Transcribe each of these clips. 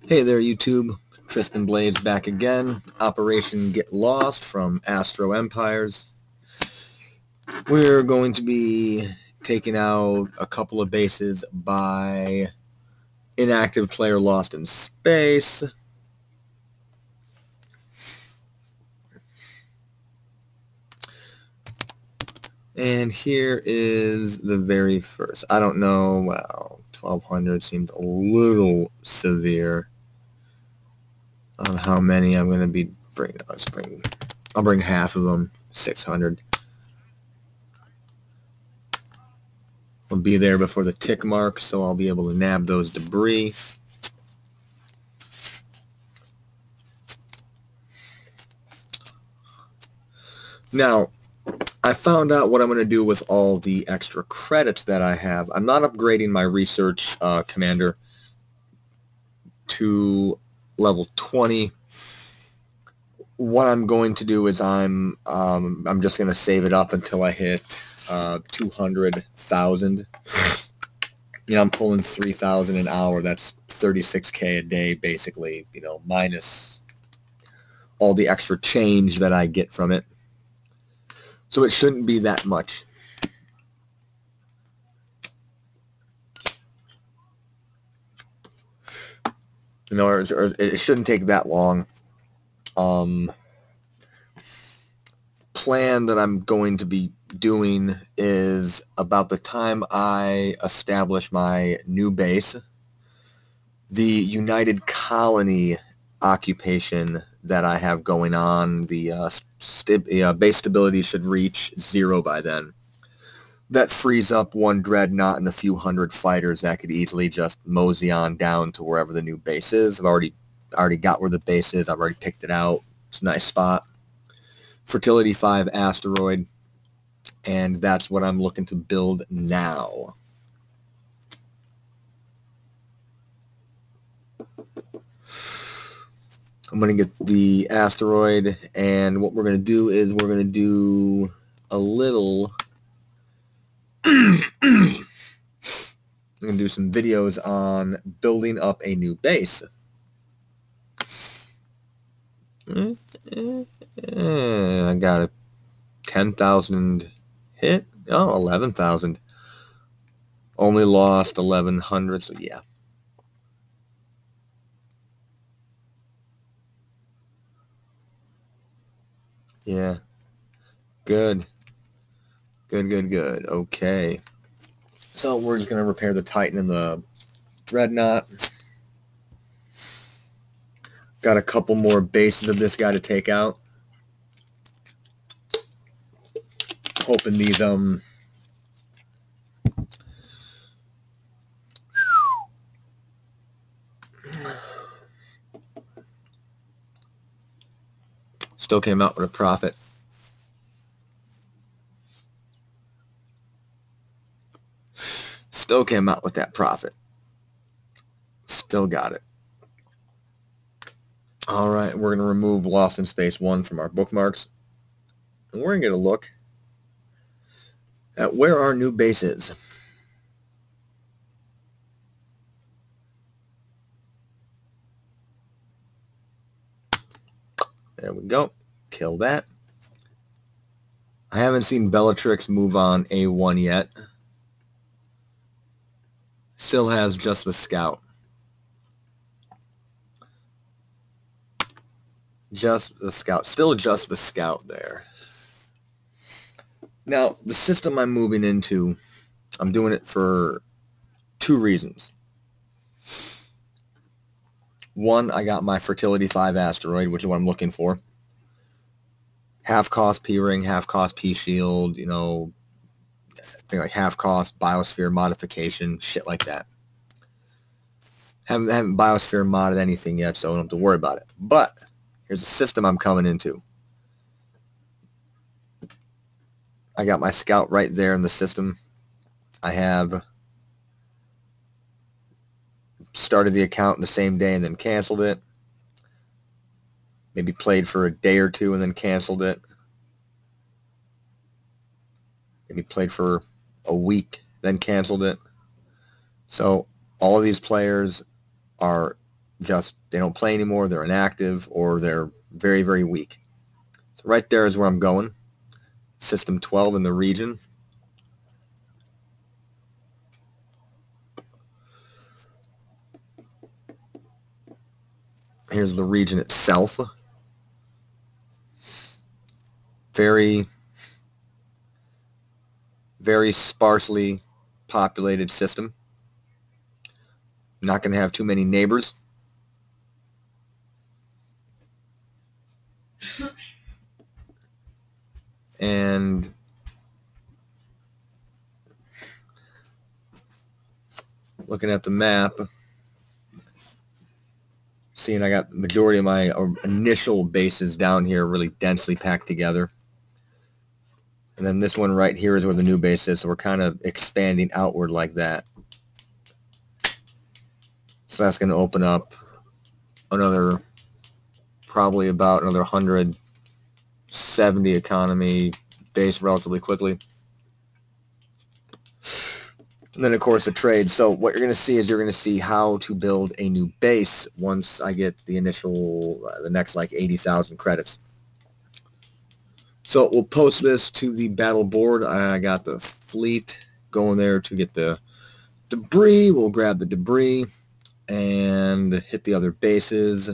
Hey there, YouTube. Tristan Blades back again. Operation Get Lost from Astro Empires. We're going to be taking out a couple of bases by inactive player lost in space. And here is the very first. I don't know, well, 1200 seems a little severe on how many I'm going to be bringing. I'll bring half of them, 600. I'll be there before the tick mark, so I'll be able to nab those debris. Now, I found out what I'm going to do with all the extra credits that I have. I'm not upgrading my research commander to level 20. What I'm going to do is I'm just going to save it up until I hit 200,000. You know, I'm pulling 3,000 an hour. That's 36K a day, basically. You know, minus all the extra change that I get from it. So it shouldn't be that much. You know, or it shouldn't take that long. Plan that I'm going to be doing is about the time I establish my new base, the United Colony occupation that I have going on, the base stability should reach 0 by then. That frees up one dreadnought and a few hundred fighters that could easily just mosey on down to wherever the new base is. I've already got where the base is. I've already picked it out. It's a nice spot. Fertility 5 asteroid, and that's what I'm looking to build now. I'm going to get the asteroid, and what we're going to do is we're going to do a little I'm going to do some videos on building up a new base. I got a 10,000 hit. Oh, 11,000. Only lost 1,100, so yeah. Yeah. Good. Good. Okay. So we're just going to repair the Titan and the Dreadnought. Got a couple more bases of this guy to take out. Hoping these still came out with a profit. Still came out with that profit. Still got it. All right, we're going to remove Lost in Space 1 from our bookmarks. And we're going to get a look at where our new base is. There we go. Kill that. I haven't seen Bellatrix move on A1 yet. Still has just the scout. Just the scout. Still just the scout there. Now, the system I'm moving into, I'm doing it for 2 reasons. One, I got my Fertility 5 asteroid, which is what I'm looking for. Half cost P-Ring, half cost P-Shield, you know, thing like half cost Biosphere modification, shit like that. Haven't Biosphere modded anything yet, so I don't have to worry about it. But here's the system I'm coming into. I got my scout right there in the system. I have started the account the same day and then canceled it. Maybe played for a day or two and then canceled it. Maybe played for a week, then canceled it. So all of these players are just they don't play anymore, they're inactive, or they're very, very weak. So right there is where I'm going. System 12 in the region. Here's the region itself. Very, very sparsely populated system. Not going to have too many neighbors. And looking at the map, seeing I got the majority of my initial bases down here really densely packed together. And then this one right here is where the new base is, so we're kind of expanding outward like that. So that's going to open up another, probably about another 170 economy base relatively quickly. And then, of course, the trade. So what you're going to see is you're going to see how to build a new base once I get the initial, the next like 80,000 credits. So we'll post this to the battle board. I got the fleet going there to get the debris. We'll grab the debris and hit the other bases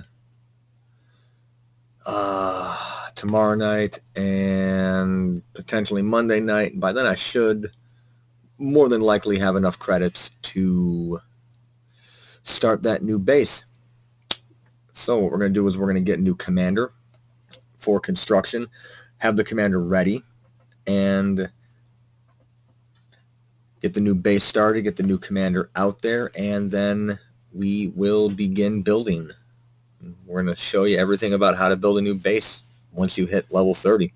tomorrow night and potentially Monday night. By then I should more than likely have enough credits to start that new base. So what we're going to do is we're going to get a new commander for construction, have the commander ready, and get the new base started, get the new commander out there, and then we will begin building. We're going to show you everything about how to build a new base once you hit level 30.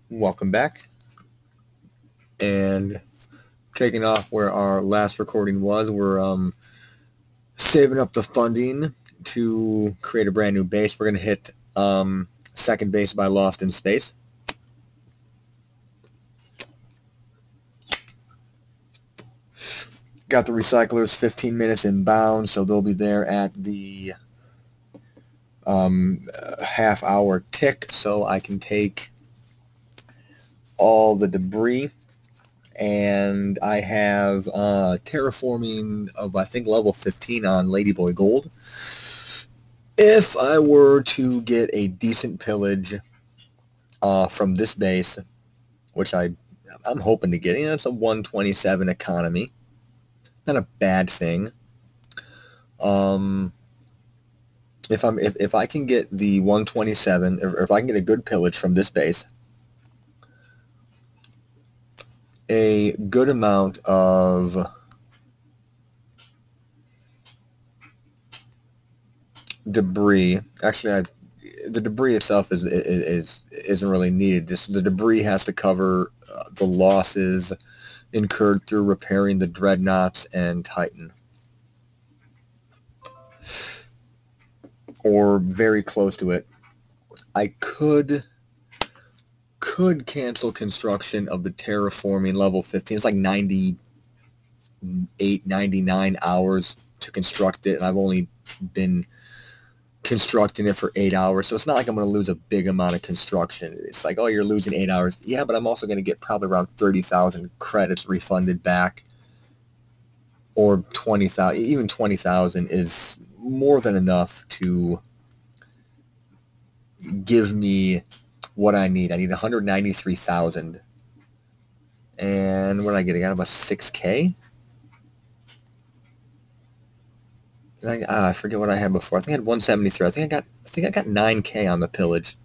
Welcome back. And taking off where our last recording was, we're saving up the funding to create a brand new base. We're going to hit second base by Lost in Space. Got the recyclers 15 minutes inbound, so they'll be there at the half-hour tick, so I can take all the debris. And I have terraforming of, I think, level 15 on Ladyboy Gold. If I were to get a decent pillage from this base, which I'm hoping to get, it's a 127 economy. Not a bad thing. If I can get the 127, or if I can get a good pillage from this base, a good amount of debris. Actually, the debris itself isn't really needed. The debris has to cover the losses incurred through repairing the Dreadnoughts and Titan, or very close to it. I could cancel construction of the terraforming level 15. It's like 98, 99 hours to construct it, and I've only been constructing it for 8 hours, so it's not like I'm going to lose a big amount of construction. It's like, oh, you're losing 8 hours. Yeah, but I'm also going to get probably around 30,000 credits refunded back, or 20,000. Even 20,000 is more than enough to give me what I need. I need 193,000. And what did I get? I got about 6K? I forget what I had before. I think I had 173. I think I got 9K on the pillage.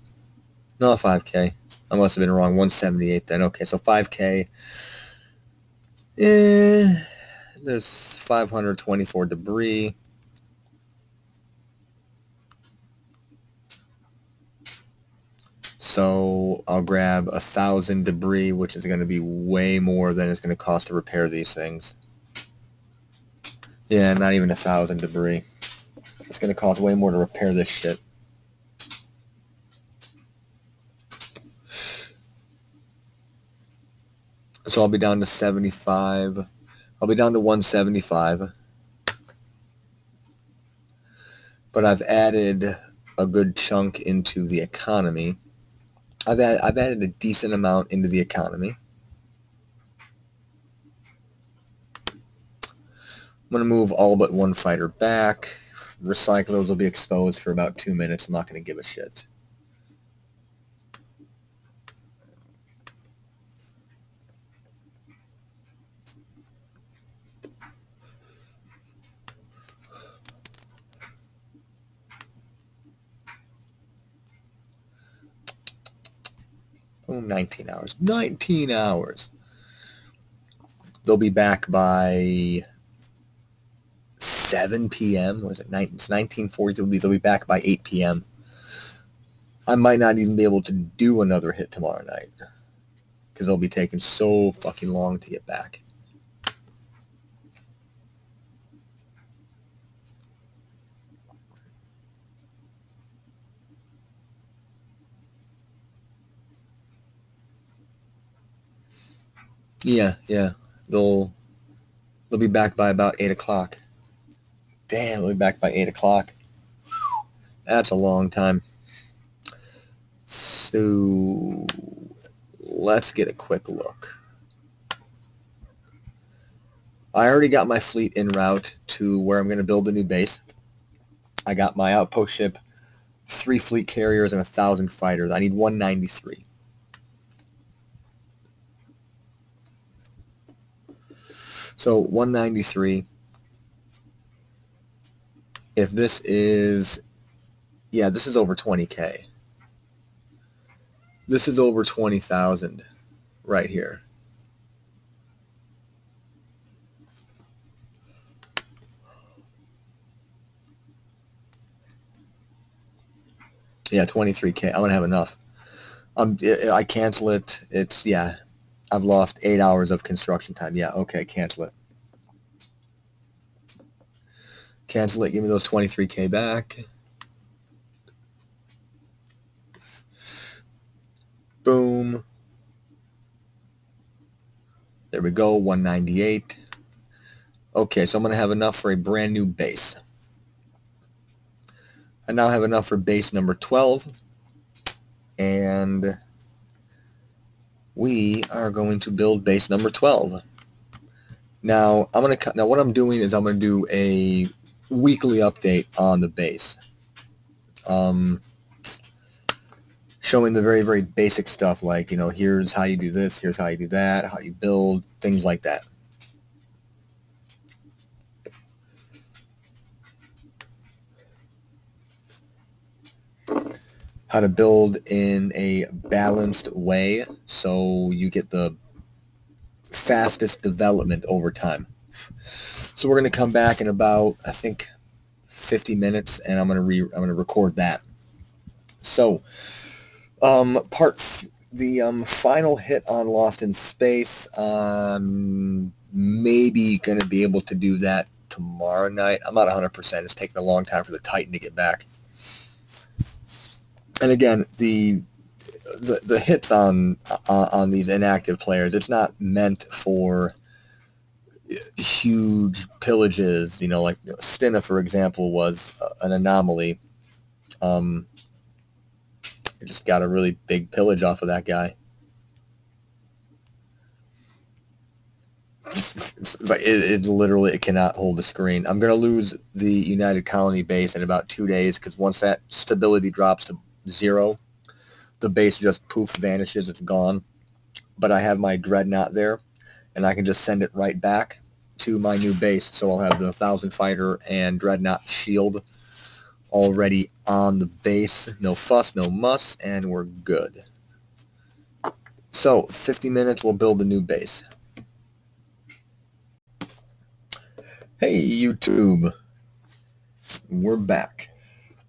No, 5K. I must have been wrong. 178 then. Okay, so 5K. There's 524 debris. So I'll grab 1,000 debris, which is going to be way more than it's going to cost to repair these things. Yeah, not even 1,000 debris. It's going to cost way more to repair this shit. So I'll be down to 75. I'll be down to 175. but I've added a good chunk into the economy. I've added a decent amount into the economy. I'm going to move all but one fighter back. Recyclers will be exposed for about 2 minutes. I'm not going to give a shit. Oh, 19 hours. 19 hours. They'll be back by 7 p.m. Was it? It's 1940. They'll be back by 8 p.m. I might not even be able to do another hit tomorrow night because they'll be taking so fucking long to get back. Yeah. They'll be back by about 8 o'clock. Damn, they'll be back by 8 o'clock. That's a long time. So let's get a quick look. I already got my fleet en route to where I'm going to build the new base. I got my outpost ship, 3 fleet carriers, and 1,000 fighters. I need 193. So 193. If this is, yeah, this is over 20K. This is over 20,000 right here. Yeah, 23K. I'm going to have enough. I cancel it. It's, yeah, I've lost 8 hours of construction time. Yeah, okay, cancel it. Cancel it. Give me those 23K back. Boom. There we go, 198. Okay, so I'm going to have enough for a brand new base. I now have enough for base number 12. And we are going to build base number 12. Now, what I'm doing is I'm going to do a weekly update on the base. Showing the very, very basic stuff like, here's how you do this, here's how you do that, how you build, things like that. How to build in a balanced way so you get the fastest development over time. So we're going to come back in about, I think, 50 minutes, and I'm going to record that. So, the final hit on Lost in Space, maybe going to be able to do that tomorrow night. I'm not 100%. It's taking a long time for the Titan to get back. And again, the hits on these inactive players, it's not meant for huge pillages. Like Stina, for example, was an anomaly. I just got a really big pillage off of that guy. It's like it literally it cannot hold the screen. I'm gonna lose the United Colony base in about 2 days because once that stability drops to 0, the base just poof vanishes. It's gone. But I have my dreadnought there, and I can just send it right back to my new base. So I'll have the 1,000 fighter and dreadnought shield already on the base. No fuss, no muss, and we're good. So 50 minutes, we'll build the new base. Hey YouTube, we're back.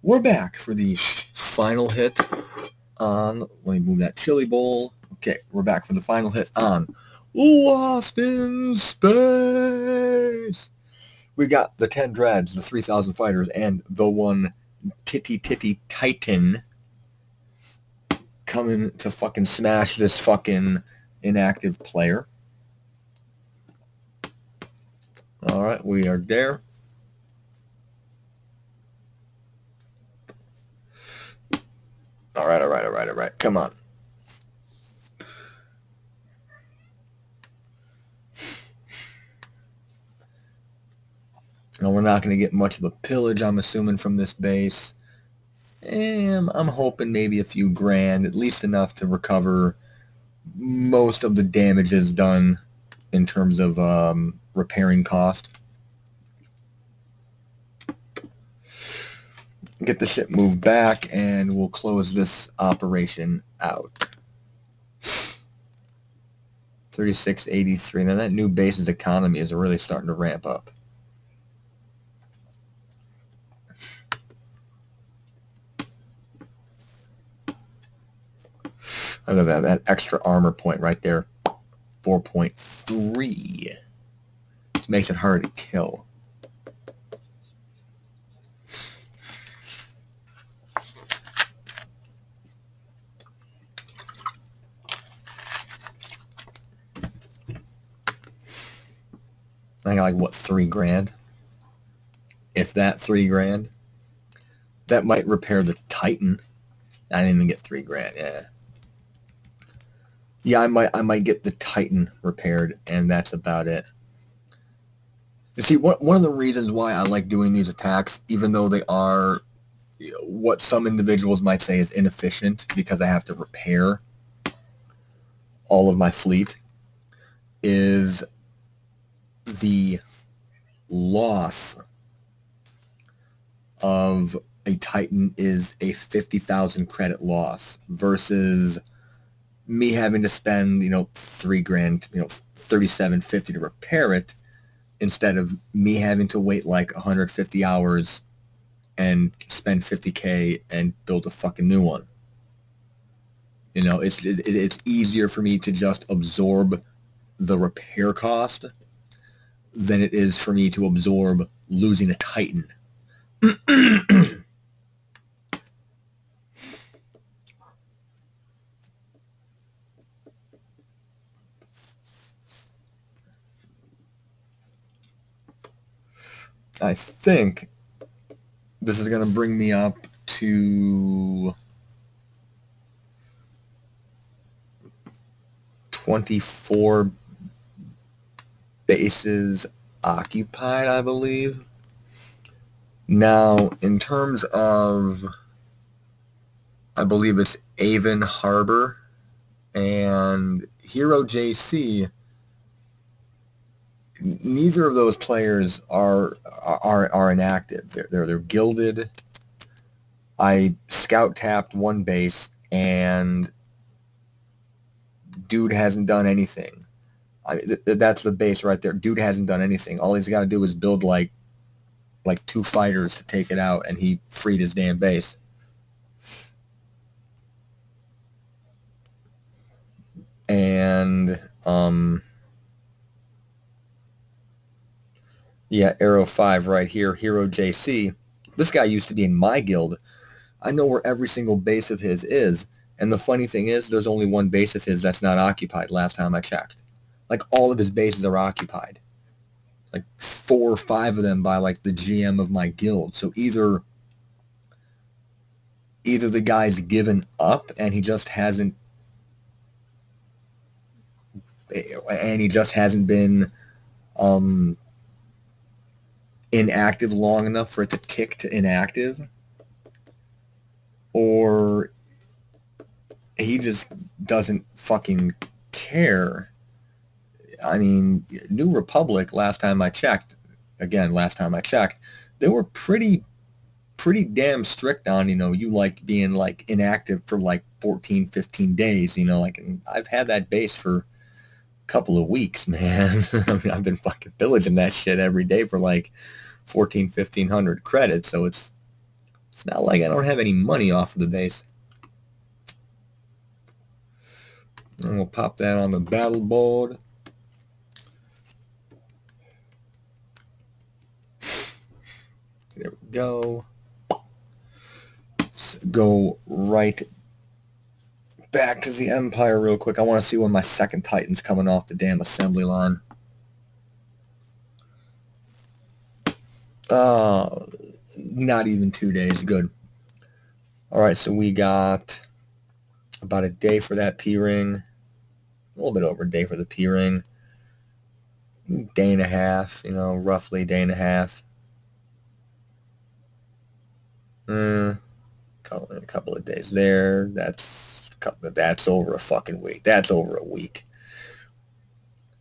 We're back for the final hit on, let me move that chili bowl. Okay, we're back for the final hit on Lost in Space. We got the 10 dreads, the 3,000 fighters, and the one titty titan coming to fucking smash this fucking inactive player. All right, we are there. Come on. Now, we're not going to get much of a pillage, I'm assuming, from this base. And I'm hoping maybe a few grand, at least enough to recover most of the damages done in terms of repairing cost. Get the ship moved back, and we'll close this operation out. 3683. Now that new base's economy is really starting to ramp up. Look at that extra armor point right there. 4.3. Which makes it hard to kill. I got like, what, 3 grand? If that, 3 grand. That might repair the Titan. I didn't even get 3 grand, yeah. Yeah, I might get the Titan repaired, and that's about it. You see, one of the reasons why I like doing these attacks, even though they are what some individuals might say is inefficient because I have to repair all of my fleet, is the loss of a Titan is a 50,000 credit loss versus me having to spend, 3 grand, 3750 to repair it, instead of me having to wait like 150 hours and spend 50K and build a fucking new one. It's easier for me to just absorb the repair cost than it is for me to absorb losing a Titan. I think this is going to bring me up to 24 bases occupied, I believe. Now, in terms of, I believe it's Avon Harbor and Hero JC, neither of those players are inactive. They're gilded. I scout tapped one base, and dude hasn't done anything. That's the base right there. Dude hasn't done anything. All he's got to do is build like 2 fighters to take it out, and he freed his damn base. And yeah, Arrow 5 right here, Hero JC. This guy used to be in my guild. I know where every single base of his is. And the funny thing is, there's only one base of his that's not occupied last time I checked. Like, all of his bases are occupied. Like 4 or 5 of them by like the GM of my guild. So either the guy's given up and he just hasn't been inactive long enough for it to tick to inactive, or he just doesn't fucking care. I mean, New Republic, last time I checked, they were pretty damn strict on, you like being like inactive for like 14, 15 days, like, and I've had that base for a couple of weeks, man. I mean, I've been fucking pillaging that shit every day for like 1,500 credits, so it's not like I don't have any money off of the base. And we'll pop that on the battle board. There we go. Let's go right back to the Empire real quick. I want to see when my second Titan's coming off the damn assembly line. Not even 2 days. Good. All right, so we got about a day for that P-ring. A little bit over a day for the P-ring. Day and a half, roughly day and a half. A couple of days there. That's over a fucking week. That's over a week.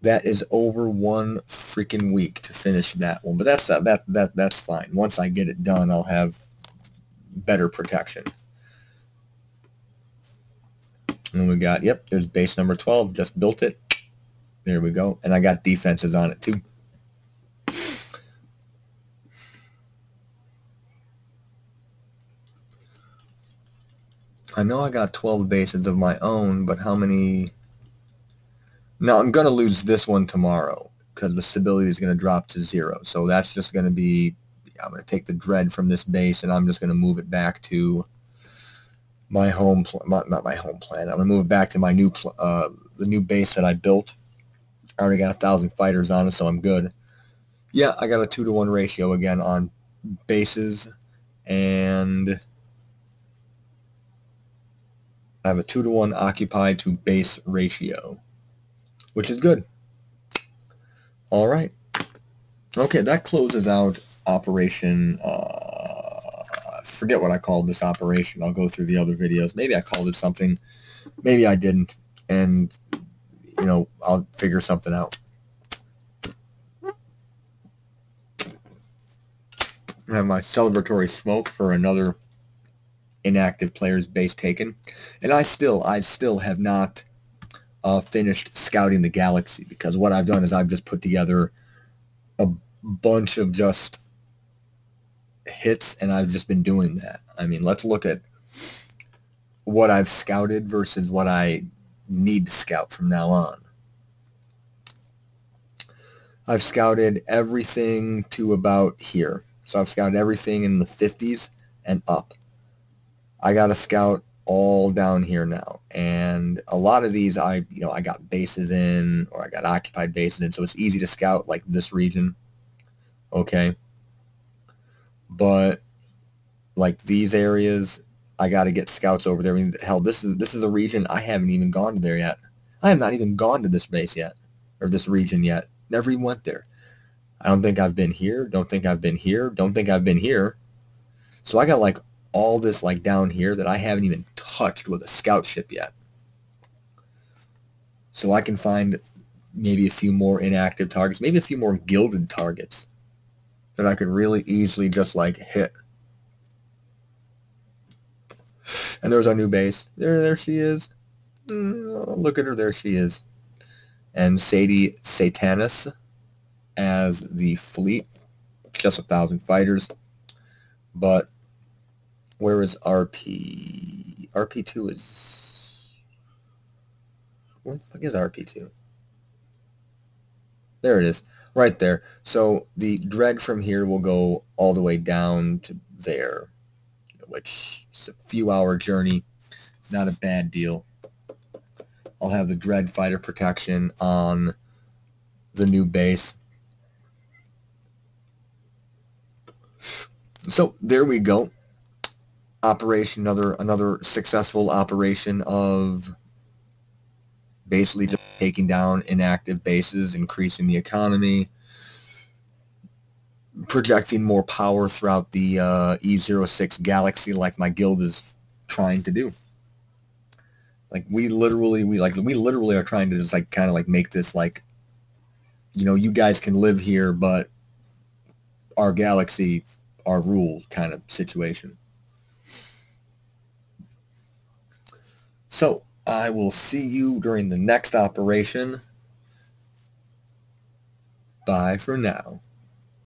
That is over one freaking week to finish that one. But that's fine. Once I get it done, I'll have better protection. And we got, yep, there's base number 12. Just built it. There we go. And I got defenses on it too. I know I got 12 bases of my own, but how many? Now, I'm going to lose this one tomorrow because the stability is going to drop to 0. So that's just going to be, I'm going to take the dread from this base and I'm just going to move it back to my home, not my home planet. I'm going to move it back to my new, the new base that I built. I already got 1,000 fighters on it, so I'm good. Yeah, I got a 2-to-1 ratio again on bases, and I have a 2-to-1 occupied to base ratio, which is good. All right. Okay, that closes out Operation, I forget what I called this operation. I'll go through the other videos. Maybe I called it something. Maybe I didn't. And, I'll figure something out. I have my celebratory smoke for another inactive player's base taken. And I still have not finished scouting the galaxy, because what I've done is I've just put together a bunch of just hits, and I've just been doing that. I mean, let's look at what I've scouted versus what I need to scout from now on. I've scouted everything to about here. So I've scouted everything in the 50s and up. I got to scout all down here now. And a lot of these I got bases in, or I got occupied bases in, so it's easy to scout like this region. Okay. But like these areas, I got to get scouts over there. I mean, hell, this is a region I haven't even gone to there yet. I have not even gone to this base yet, or this region yet. Never even went there. I don't think I've been here. Don't think I've been here. Don't think I've been here. So I got like all this like down here that I haven't even touched with a scout ship yet. So I can find maybe a few more inactive targets, maybe a few more gilded targets that I could really easily just like hit. And there's our new base. There she is. Look at her. There she is. And Sadie Satanis as the fleet. Just 1,000 fighters. But where is RP? RP2 is... Where the fuck is RP2? There it is. Right there. So the dread from here will go all the way down to there, which is a few-hour journey. Not a bad deal. I'll have the dread fighter protection on the new base. So there we go. Operation, another successful operation of basically just taking down inactive bases, increasing the economy, projecting more power throughout the E06 galaxy, like my guild is trying to do. Like we literally are trying to just like kind of like make this like, you guys can live here, but our galaxy, our rule kind of situation. So I will see you during the next operation. Bye for now.